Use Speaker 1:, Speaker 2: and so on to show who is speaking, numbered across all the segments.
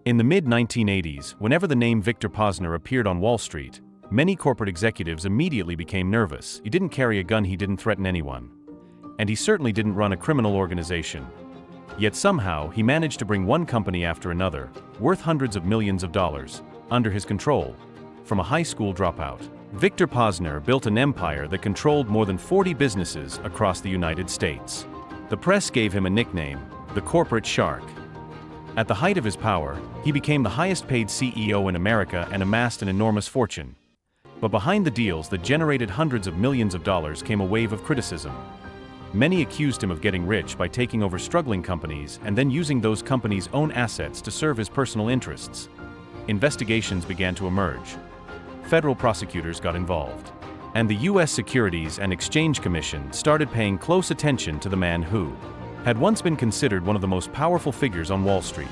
Speaker 1: In the mid-1980s, whenever the name Victor Posner appeared on Wall Street, many corporate executives immediately became nervous. He didn't carry a gun, he didn't threaten anyone. And he certainly didn't run a criminal organization. Yet somehow, he managed to bring one company after another, worth hundreds of millions of dollars, under his control. From a high school dropout, Victor Posner built an empire that controlled more than 40 businesses across the United States. The press gave him a nickname, the Corporate Shark. At the height of his power, he became the highest-paid CEO in America and amassed an enormous fortune. But behind the deals that generated hundreds of millions of dollars came a wave of criticism. Many accused him of getting rich by taking over struggling companies and then using those companies' own assets to serve his personal interests. Investigations began to emerge. Federal prosecutors got involved. And the U.S. Securities and Exchange Commission started paying close attention to the man who had once been considered one of the most powerful figures on Wall Street.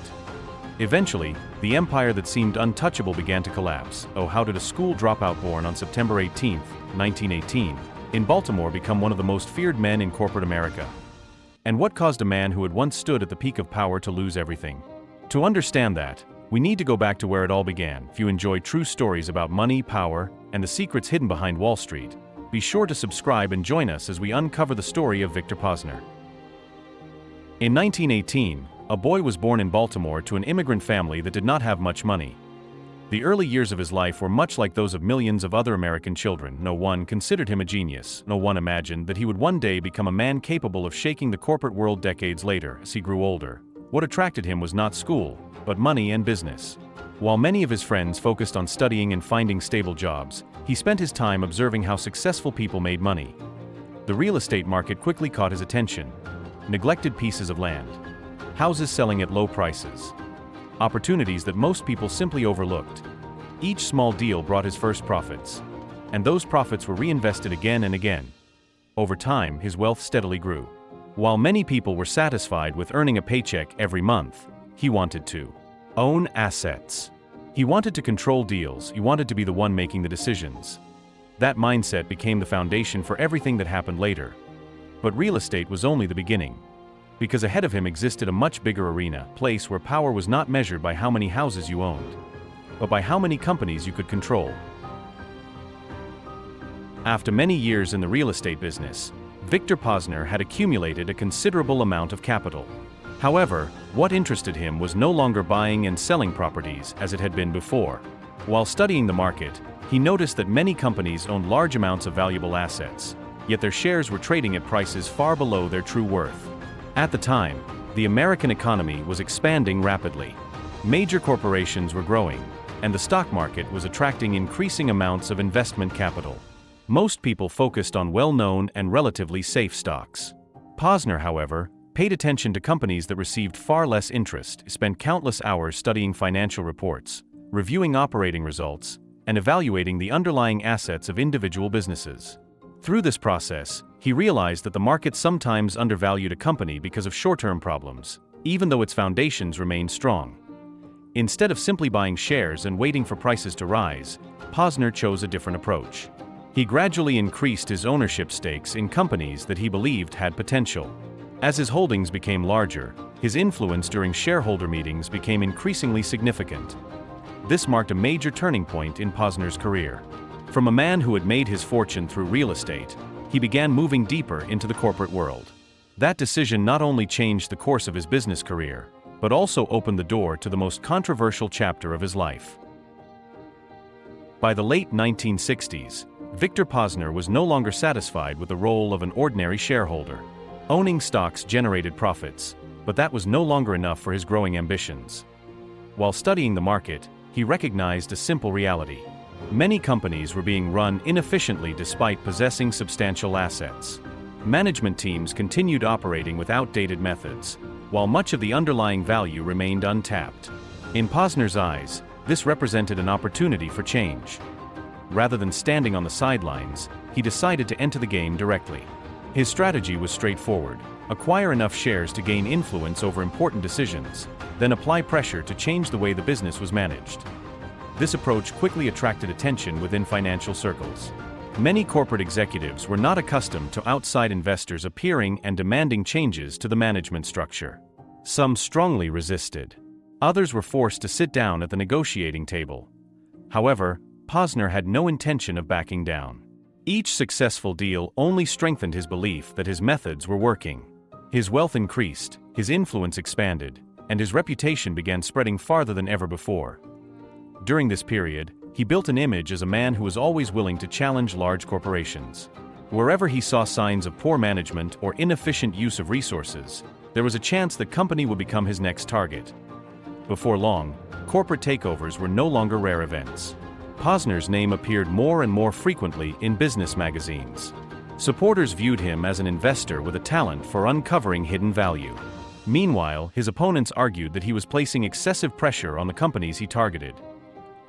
Speaker 1: Eventually, the empire that seemed untouchable began to collapse. Oh, how did a school dropout born on September 18, 1918, in Baltimore become one of the most feared men in corporate America? And what caused a man who had once stood at the peak of power to lose everything? To understand that, we need to go back to where it all began. If you enjoy true stories about money, power, and the secrets hidden behind Wall Street, be sure to subscribe and join us as we uncover the story of Victor Posner. In 1918, a boy was born in Baltimore to an immigrant family that did not have much money. The early years of his life were much like those of millions of other American children. No one considered him a genius. No one imagined that he would one day become a man capable of shaking the corporate world. Decades later, as he grew older, what attracted him was not school, but money and business. While many of his friends focused on studying and finding stable jobs, he spent his time observing how successful people made money. The real estate market quickly caught his attention. Neglected pieces of land, houses selling at low prices, opportunities that most people simply overlooked. Each small deal brought his first profits, and those profits were reinvested again and again. Over time, his wealth steadily grew. While many people were satisfied with earning a paycheck every month, he wanted to own assets. He wanted to control deals. He wanted to be the one making the decisions. That mindset became the foundation for everything that happened later. But real estate was only the beginning. Because ahead of him existed a much bigger arena, a place where power was not measured by how many houses you owned, but by how many companies you could control. After many years in the real estate business, Victor Posner had accumulated a considerable amount of capital. However, what interested him was no longer buying and selling properties as it had been before. While studying the market, he noticed that many companies owned large amounts of valuable assets, yet their shares were trading at prices far below their true worth. At the time, the American economy was expanding rapidly. Major corporations were growing, and the stock market was attracting increasing amounts of investment capital. Most people focused on well-known and relatively safe stocks. Posner, however, paid attention to companies that received far less interest, spent countless hours studying financial reports, reviewing operating results, and evaluating the underlying assets of individual businesses. Through this process, he realized that the market sometimes undervalued a company because of short-term problems, even though its foundations remained strong. Instead of simply buying shares and waiting for prices to rise, Posner chose a different approach. He gradually increased his ownership stakes in companies that he believed had potential. As his holdings became larger, his influence during shareholder meetings became increasingly significant. This marked a major turning point in Posner's career. From a man who had made his fortune through real estate, he began moving deeper into the corporate world. That decision not only changed the course of his business career, but also opened the door to the most controversial chapter of his life. By the late 1960s, Victor Posner was no longer satisfied with the role of an ordinary shareholder. Owning stocks generated profits, but that was no longer enough for his growing ambitions. While studying the market, he recognized a simple reality. Many companies were being run inefficiently despite possessing substantial assets. Management teams continued operating with outdated methods, while much of the underlying value remained untapped. In Posner's eyes, this represented an opportunity for change. Rather than standing on the sidelines, he decided to enter the game directly. His strategy was straightforward: acquire enough shares to gain influence over important decisions, then apply pressure to change the way the business was managed. This approach quickly attracted attention within financial circles. Many corporate executives were not accustomed to outside investors appearing and demanding changes to the management structure. Some strongly resisted. Others were forced to sit down at the negotiating table. However, Posner had no intention of backing down. Each successful deal only strengthened his belief that his methods were working. His wealth increased, his influence expanded, and his reputation began spreading farther than ever before. During this period, he built an image as a man who was always willing to challenge large corporations. Wherever he saw signs of poor management or inefficient use of resources, there was a chance the company would become his next target. Before long, corporate takeovers were no longer rare events. Posner's name appeared more and more frequently in business magazines. Supporters viewed him as an investor with a talent for uncovering hidden value. Meanwhile, his opponents argued that he was placing excessive pressure on the companies he targeted.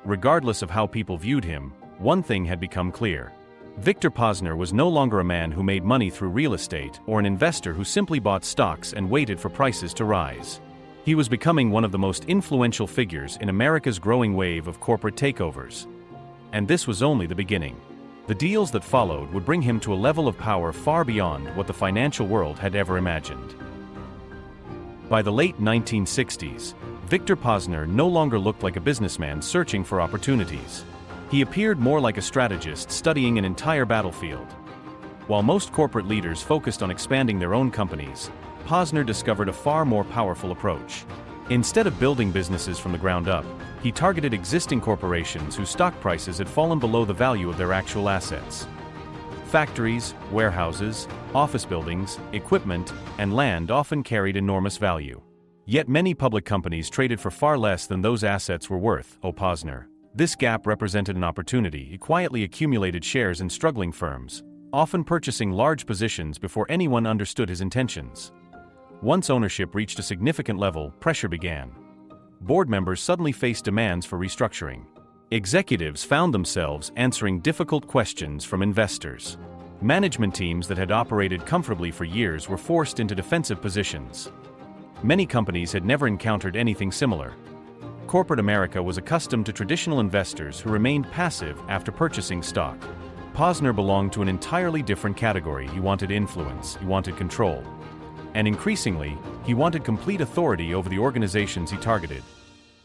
Speaker 1: Regardless of how people viewed him, one thing had become clear. Victor Posner was no longer a man who made money through real estate or an investor who simply bought stocks and waited for prices to rise. He was becoming one of the most influential figures in America's growing wave of corporate takeovers. And this was only the beginning. The deals that followed would bring him to a level of power far beyond what the financial world had ever imagined. By the late 1960s, Victor Posner no longer looked like a businessman searching for opportunities. He appeared more like a strategist studying an entire battlefield. While most corporate leaders focused on expanding their own companies, Posner discovered a far more powerful approach. Instead of building businesses from the ground up, he targeted existing corporations whose stock prices had fallen below the value of their actual assets. Factories, warehouses, office buildings, equipment, and land often carried enormous value. Yet many public companies traded for far less than those assets were worth, Posner. This gap represented an opportunity. He quietly accumulated shares in struggling firms, often purchasing large positions before anyone understood his intentions. Once ownership reached a significant level, pressure began. Board members suddenly faced demands for restructuring. Executives found themselves answering difficult questions from investors. Management teams that had operated comfortably for years were forced into defensive positions. Many companies had never encountered anything similar. Corporate America was accustomed to traditional investors who remained passive after purchasing stock. Posner belonged to an entirely different category. He wanted influence, he wanted control. And increasingly, he wanted complete authority over the organizations he targeted.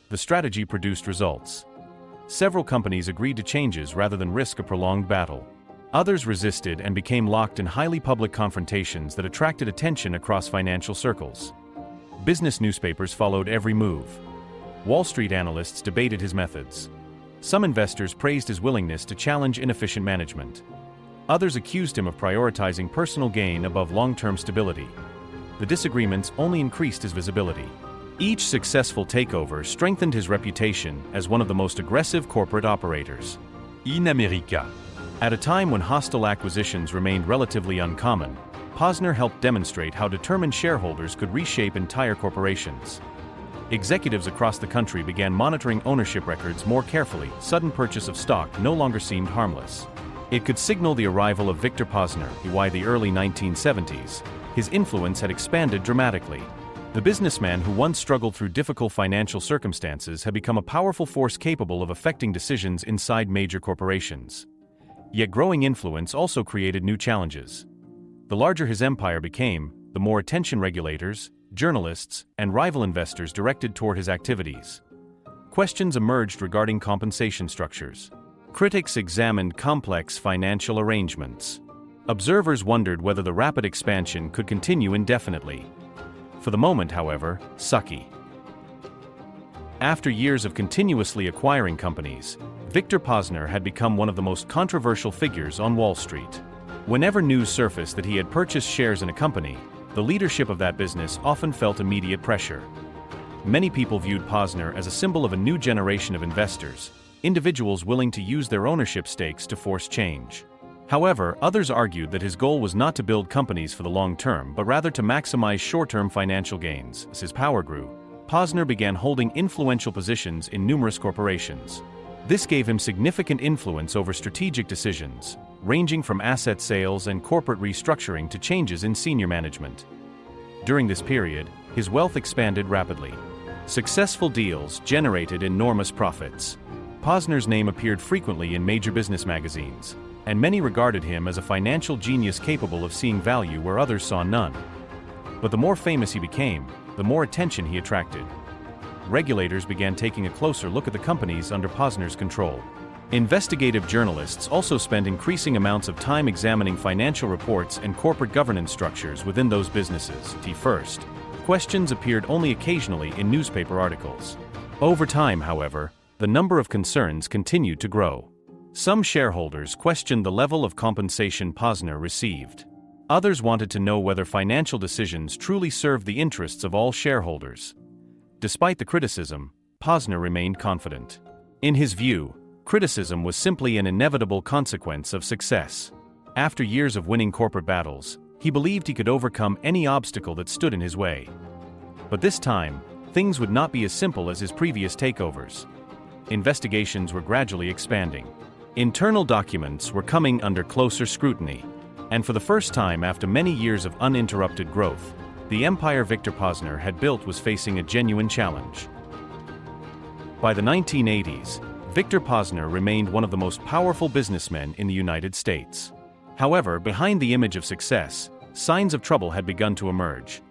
Speaker 1: The strategy produced results. Several companies agreed to changes rather than risk a prolonged battle. Others resisted and became locked in highly public confrontations that attracted attention across financial circles. Business newspapers followed every move. Wall Street analysts debated his methods. Some investors praised his willingness to challenge inefficient management. Others accused him of prioritizing personal gain above long-term stability. The disagreements only increased his visibility. Each successful takeover strengthened his reputation as one of the most aggressive corporate operators. In America. At a time when hostile acquisitions remained relatively uncommon, Posner helped demonstrate how determined shareholders could reshape entire corporations. Executives across the country began monitoring ownership records more carefully. Sudden purchase of stock no longer seemed harmless. It could signal the arrival of Victor Posner. By the early 1970s, his influence had expanded dramatically. The businessman who once struggled through difficult financial circumstances had become a powerful force capable of affecting decisions inside major corporations. Yet growing influence also created new challenges. The larger his empire became, the more attention regulators, journalists, and rival investors directed toward his activities. Questions emerged regarding compensation structures. Critics examined complex financial arrangements. Observers wondered whether the rapid expansion could continue indefinitely. For the moment, however, Senyk. After years of continuously acquiring companies, Victor Posner had become one of the most controversial figures on Wall Street. Whenever news surfaced that he had purchased shares in a company, the leadership of that business often felt immediate pressure. Many people viewed Posner as a symbol of a new generation of investors, individuals willing to use their ownership stakes to force change. However, others argued that his goal was not to build companies for the long term but rather to maximize short-term financial gains. As his power grew, Posner began holding influential positions in numerous corporations. This gave him significant influence over strategic decisions, ranging from asset sales and corporate restructuring to changes in senior management. During this period, his wealth expanded rapidly. Successful deals generated enormous profits. Posner's name appeared frequently in major business magazines, and many regarded him as a financial genius capable of seeing value where others saw none. But the more famous he became, the more attention he attracted. regulators began taking a closer look at the companies under Posner's control. Investigative journalists also spent increasing amounts of time examining financial reports and corporate governance structures within those businesses. First, questions appeared only occasionally in newspaper articles. Over time, however, the number of concerns continued to grow. Some shareholders questioned the level of compensation Posner received. Others wanted to know whether financial decisions truly served the interests of all shareholders. Despite the criticism, Posner remained confident. In his view, criticism was simply an inevitable consequence of success. After years of winning corporate battles, he believed he could overcome any obstacle that stood in his way. But this time, things would not be as simple as his previous takeovers. Investigations were gradually expanding. Internal documents were coming under closer scrutiny. And for the first time after many years of uninterrupted growth, the empire Victor Posner had built was facing a genuine challenge. By the 1980s, Victor Posner remained one of the most powerful businessmen in the United States. However, behind the image of success, signs of trouble had begun to emerge.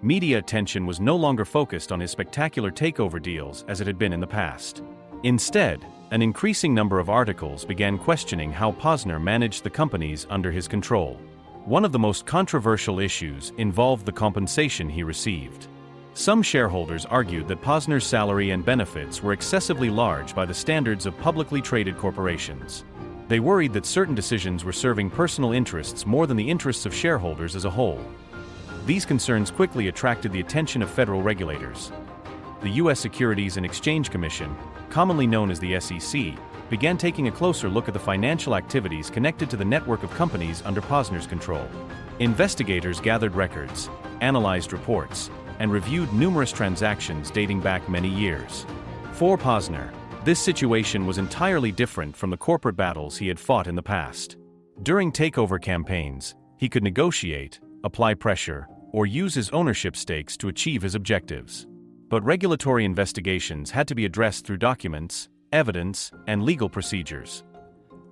Speaker 1: Media attention was no longer focused on his spectacular takeover deals as it had been in the past. Instead, an increasing number of articles began questioning how Posner managed the companies under his control. One of the most controversial issues involved the compensation he received. Some shareholders argued that Posner's salary and benefits were excessively large by the standards of publicly traded corporations. They worried that certain decisions were serving personal interests more than the interests of shareholders as a whole. These concerns quickly attracted the attention of federal regulators. The U.S. Securities and Exchange Commission, commonly known as the SEC, began taking a closer look at the financial activities connected to the network of companies under Posner's control. Investigators gathered records, analyzed reports, and reviewed numerous transactions dating back many years. For Posner, this situation was entirely different from the corporate battles he had fought in the past. During takeover campaigns, he could negotiate, apply pressure, or use his ownership stakes to achieve his objectives. But regulatory investigations had to be addressed through documents, evidence, and legal procedures.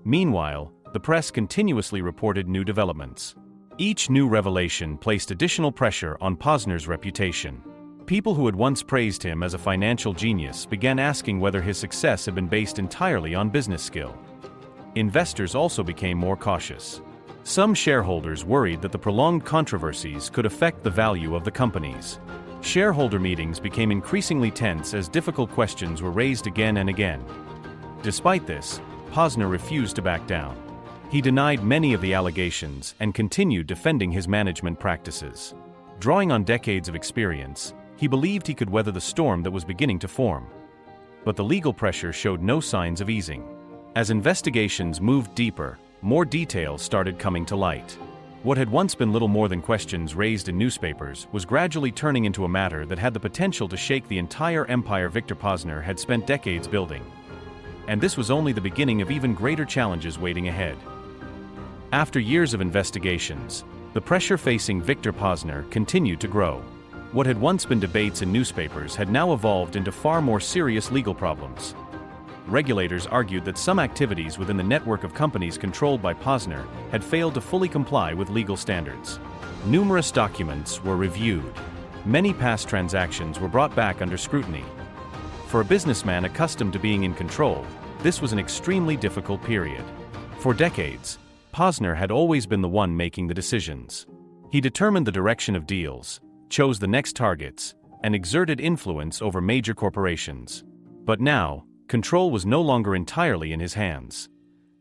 Speaker 1: Meanwhile, the press continuously reported new developments. Each new revelation placed additional pressure on Posner's reputation. People who had once praised him as a financial genius began asking whether his success had been based entirely on business skill. Investors also became more cautious. Some shareholders worried that the prolonged controversies could affect the value of the companies. Shareholder meetings became increasingly tense as difficult questions were raised again and again. Despite this, Posner refused to back down. He denied many of the allegations and continued defending his management practices. Drawing on decades of experience, he believed he could weather the storm that was beginning to form. But the legal pressure showed no signs of easing. As investigations moved deeper, more details started coming to light. What had once been little more than questions raised in newspapers was gradually turning into a matter that had the potential to shake the entire empire Victor Posner had spent decades building. And this was only the beginning of even greater challenges waiting ahead. After years of investigations, the pressure facing Victor Posner continued to grow. What had once been debates in newspapers had now evolved into far more serious legal problems. Regulators argued that some activities within the network of companies controlled by Posner had failed to fully comply with legal standards. Numerous documents were reviewed. Many past transactions were brought back under scrutiny. For a businessman accustomed to being in control, this was an extremely difficult period. For decades, Posner had always been the one making the decisions. He determined the direction of deals, chose the next targets, and exerted influence over major corporations. But now, control was no longer entirely in his hands.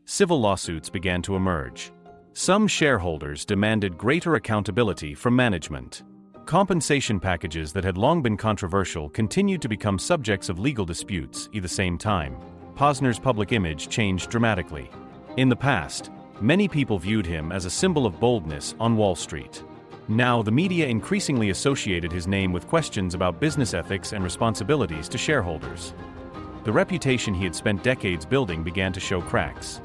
Speaker 1: Civil lawsuits began to emerge. Some shareholders demanded greater accountability from management. Compensation packages that had long been controversial continued to become subjects of legal disputes. At the same time, Posner's public image changed dramatically. In the past, many people viewed him as a symbol of boldness on Wall Street. Now, the media increasingly associated his name with questions about business ethics and responsibilities to shareholders. The reputation he had spent decades building began to show cracks.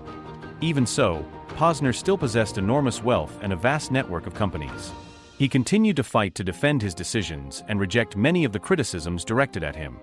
Speaker 1: Even so, Posner still possessed enormous wealth and a vast network of companies. He continued to fight to defend his decisions and reject many of the criticisms directed at him.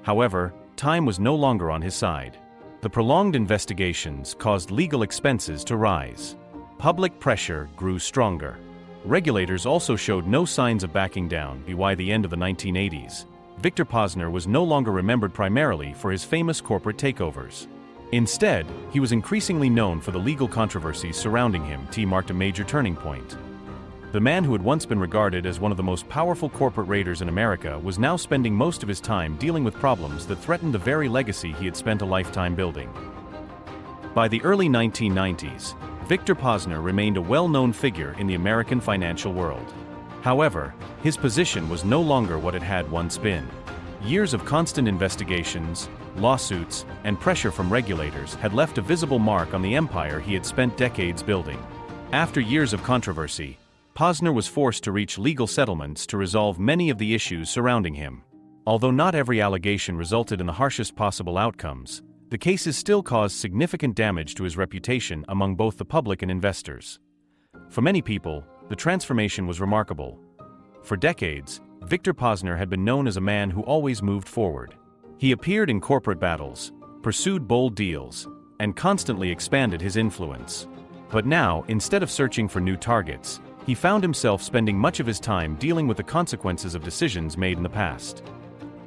Speaker 1: However, time was no longer on his side. The prolonged investigations caused legal expenses to rise. Public pressure grew stronger. Regulators also showed no signs of backing down. By the end of the 1980s, Victor Posner was no longer remembered primarily for his famous corporate takeovers. Instead, he was increasingly known for the legal controversies surrounding him. Marked a major turning point. The man who had once been regarded as one of the most powerful corporate raiders in America was now spending most of his time dealing with problems that threatened the very legacy he had spent a lifetime building. By the early 1990s, Victor Posner remained a well-known figure in the American financial world. However, his position was no longer what it had once been. Years of constant investigations, lawsuits, and pressure from regulators had left a visible mark on the empire he had spent decades building. After years of controversy, Posner was forced to reach legal settlements to resolve many of the issues surrounding him. Although not every allegation resulted in the harshest possible outcomes, the cases still caused significant damage to his reputation among both the public and investors. For many people, the transformation was remarkable. For decades, Victor Posner had been known as a man who always moved forward. He appeared in corporate battles, pursued bold deals, and constantly expanded his influence. But now, instead of searching for new targets, he found himself spending much of his time dealing with the consequences of decisions made in the past.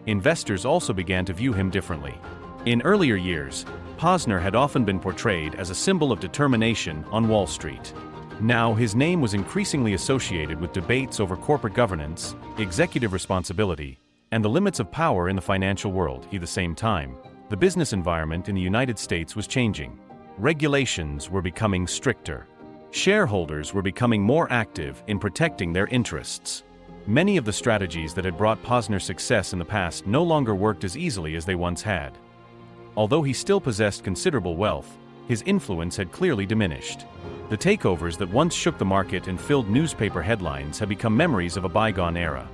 Speaker 1: Investors also began to view him differently. In earlier years, Posner had often been portrayed as a symbol of determination on Wall Street. Now, his name was increasingly associated with debates over corporate governance, executive responsibility, and the limits of power in the financial world. At the same time, the business environment in the United States was changing. Regulations were becoming stricter. Shareholders were becoming more active in protecting their interests. Many of the strategies that had brought Posner success in the past no longer worked as easily as they once had. Although he still possessed considerable wealth, his influence had clearly diminished. The takeovers that once shook the market and filled newspaper headlines had become memories of a bygone era.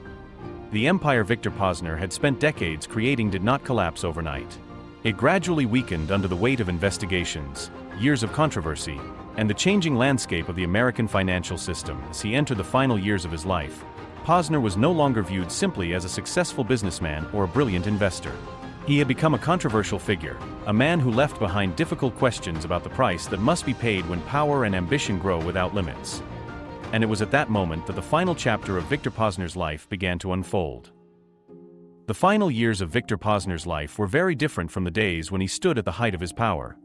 Speaker 1: The empire Victor Posner had spent decades creating did not collapse overnight. It gradually weakened under the weight of investigations, years of controversy, and the changing landscape of the American financial system. As he entered the final years of his life, Posner was no longer viewed simply as a successful businessman or a brilliant investor. He had become a controversial figure, a man who left behind difficult questions about the price that must be paid when power and ambition grow without limits. And it was at that moment that the final chapter of Victor Posner's life began to unfold. The final years of Victor Posner's life were very different from the days when he stood at the height of his power.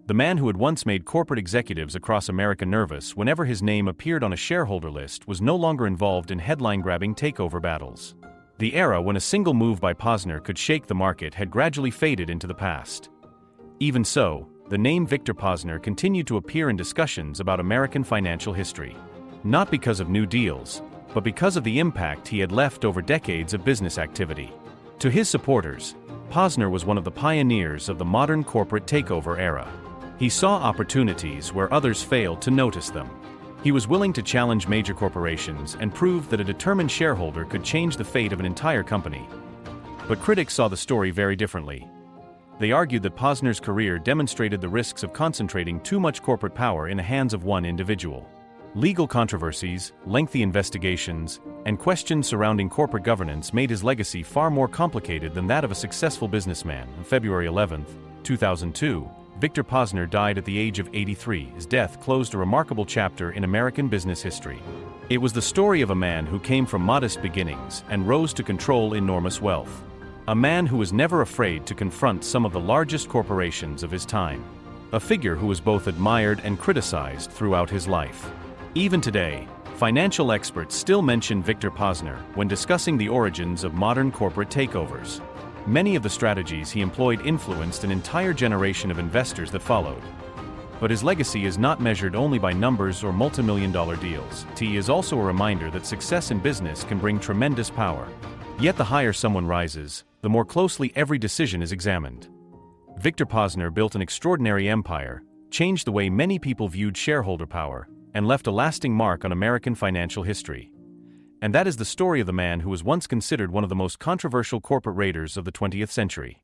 Speaker 1: The man who had once made corporate executives across America nervous whenever his name appeared on a shareholder list was no longer involved in headline-grabbing takeover battles. The era when a single move by Posner could shake the market had gradually faded into the past. Even so, the name Victor Posner continued to appear in discussions about American financial history. Not because of new deals, but because of the impact he had left over decades of business activity. To his supporters, Posner was one of the pioneers of the modern corporate takeover era. He saw opportunities where others failed to notice them. He was willing to challenge major corporations and prove that a determined shareholder could change the fate of an entire company. But critics saw the story very differently. They argued that Posner's career demonstrated the risks of concentrating too much corporate power in the hands of one individual. Legal controversies, lengthy investigations, and questions surrounding corporate governance made his legacy far more complicated than that of a successful businessman. On February 11, 2002, Victor Posner died at the age of 83. His death closed a remarkable chapter in American business history. It was the story of a man who came from modest beginnings and rose to control enormous wealth. A man who was never afraid to confront some of the largest corporations of his time. A figure who was both admired and criticized throughout his life. Even today, financial experts still mention Victor Posner when discussing the origins of modern corporate takeovers. Many of the strategies he employed influenced an entire generation of investors that followed. But his legacy is not measured only by numbers or multi-million-dollar deals. It is also a reminder that success in business can bring tremendous power. Yet the higher someone rises, the more closely every decision is examined. Victor Posner built an extraordinary empire, changed the way many people viewed shareholder power, and left a lasting mark on American financial history. And that is the story of the man who was once considered one of the most controversial corporate raiders of the 20th century.